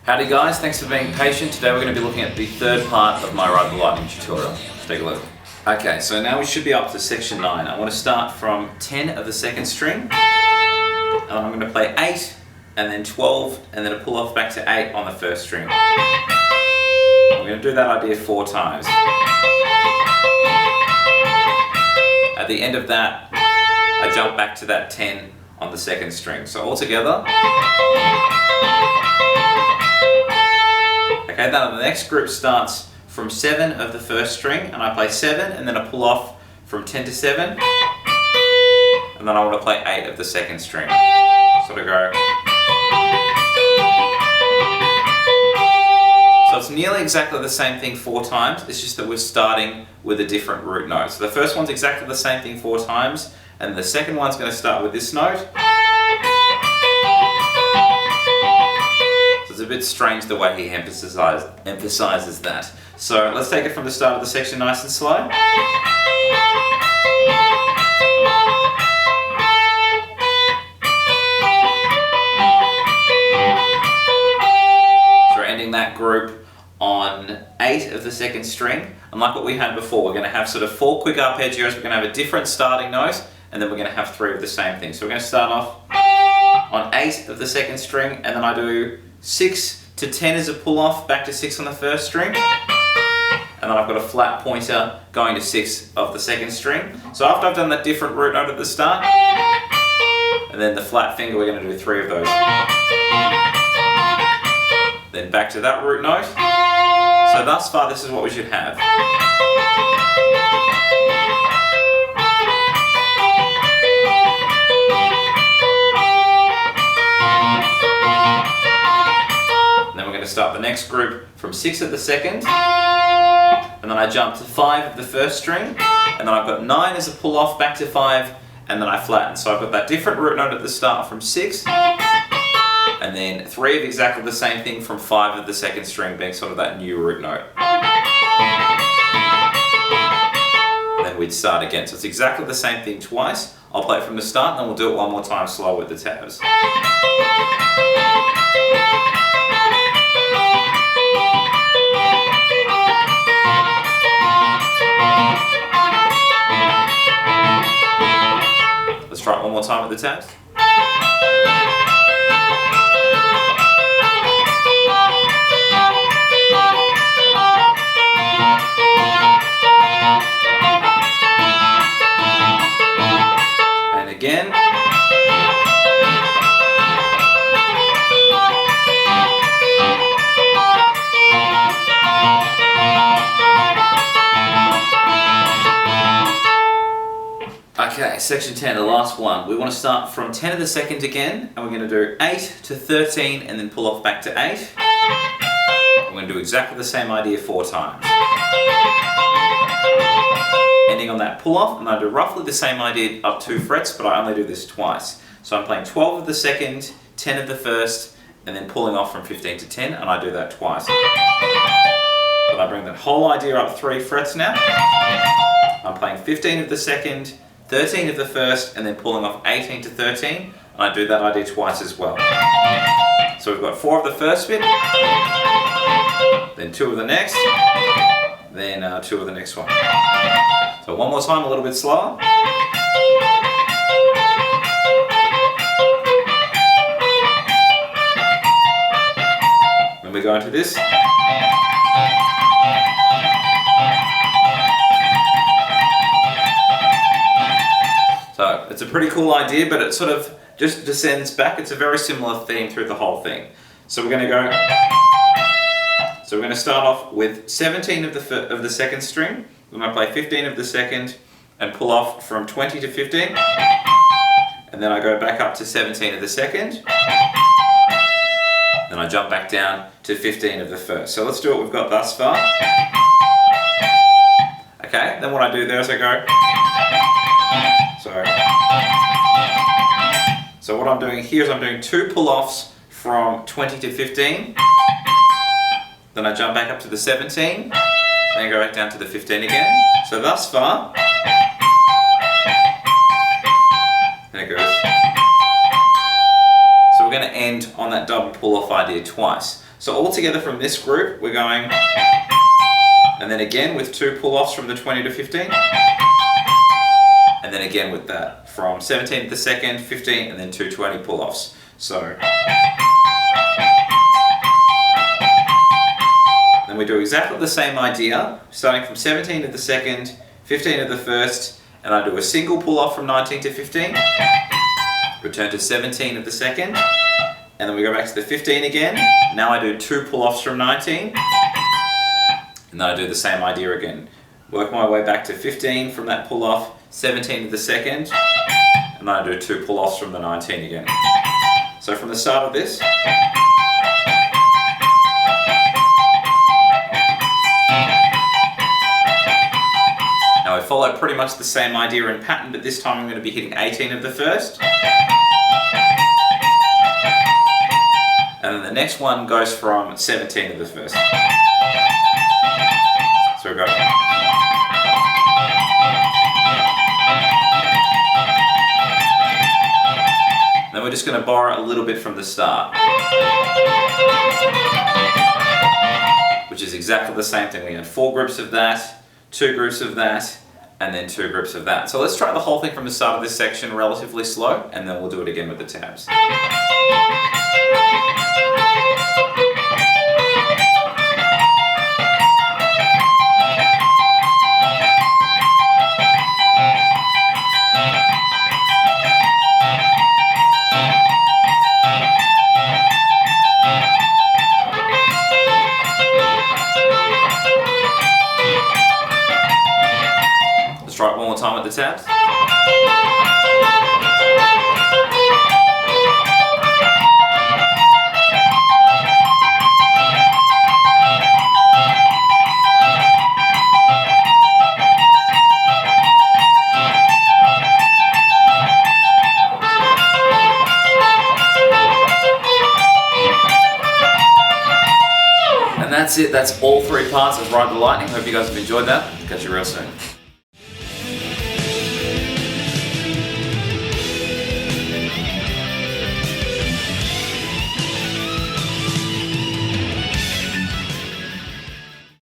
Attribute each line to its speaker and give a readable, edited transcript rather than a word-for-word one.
Speaker 1: Howdy guys, thanks for being patient. Today we're going to be looking at the third part of my Ride the Lightning tutorial. Let's take a look. Okay, so now we should be up to section 9. I want to start from 10 of the second string, and I'm going to play 8, and then 12, and then a pull off back to 8 on the first string. I'm going to do that idea 4 times. At the end of that, I jump back to that 10 on the second string. So all together. Okay, then the next group starts from 7 of the first string, and I play 7 and then a pull off from 10 to 7, and then I want to play 8 of the second string. Sort of go. So it's nearly exactly the same thing 4 times, it's just that we're starting with a different root note. So the first one's exactly the same thing 4 times, and the second one's going to start with this note. It's a bit strange the way he emphasizes that. So let's take it from the start of the section nice and slow. So we're ending that group on 8 of the second string. And like what we had before, we're going to have sort of 4 quick arpeggios, we're going to have a different starting note, and then we're going to have 3 of the same thing. So we're going to start off on 8 of the second string, and then I do 6 to 10 as a pull off, back to 6 on the first string, and then I've got a flat pointer going to 6 of the second string. So after I've done that different root note at the start, and then the flat finger, we're going to do 3 of those. Then back to that root note. So thus far this is what we should have. Start the next group from 6 of the second, and then I jump to 5 of the first string, and then I've got 9 as a pull off back to 5, and then I flatten. So I've got that different root note at the start from 6, and then 3 of exactly the same thing from 5 of the second string being sort of that new root note. And then we'd start again. So it's exactly the same thing twice. I'll play it from the start, and then we'll do it one more time slow with the tabs. Try it one more time with the tabs. And again. Okay, section 10, the last one. We want to start from 10 of the second again, and we're going to do 8 to 13 and then pull off back to 8. We're going to do exactly the same idea 4 times. Ending on that pull off, and I do roughly the same idea up 2 frets, but I only do this twice. So I'm playing 12 of the second, 10 of the first, and then pulling off from 15 to 10, and I do that twice. But I bring that whole idea up 3 frets now. I'm playing 15 of the second, 13 of the first, and then pulling off 18 to 13, and I do that idea twice as well. So we've got 4 of the first bit, then 2 of the next, then 2 of the next one. So one more time, a little bit slower. Then we go into this. So it's a pretty cool idea, but it sort of just descends back. It's a very similar theme through the whole thing. So we're going to go. So we're going to start off with 17 of the second string. We're going to play 15 of the second and pull off from 20 to 15, and then I go back up to 17 of the second. Then I jump back down to 15 of the first. So let's do what we've got thus far. Okay. Then what I do there is I go. So what I'm doing here is I'm doing 2 pull-offs from 20 to 15, then I jump back up to the 17, then go back down to the 15 again. So thus far, there it goes. So we're going to end on that double pull-off idea twice. So all together from this group, we're going, and then again with 2 pull-offs from the 20 to 15, and then again with that from 17 to the second, 15, and then 2 20 pull-offs. So then we do exactly the same idea, starting from 17 to the second, 15 to the first, and I do a single pull-off from 19 to 15, return to 17 of the second, and then we go back to the 15 again. Now I do 2 pull-offs from 19, and then I do the same idea again. Work my way back to 15 from that pull-off, 17 to the second, and then I do 2 pull-offs from the 19 again. So from the start of this, now I follow pretty much the same idea and pattern, but this time I'm going to be hitting 18 of the first. And then the next one goes from 17 of the first. So we go. Then we're just going to borrow a little bit from the start, which is exactly the same thing. We had 4 groups of that, 2 groups of that, and then 2 groups of that. So let's try the whole thing from the start of this section relatively slow, and then we'll do it again with the tabs. Let's try it one more time with the tabs. And that's it. That's all 3 parts of Ride the Lightning. Hope you guys have enjoyed that. Catch you real soon.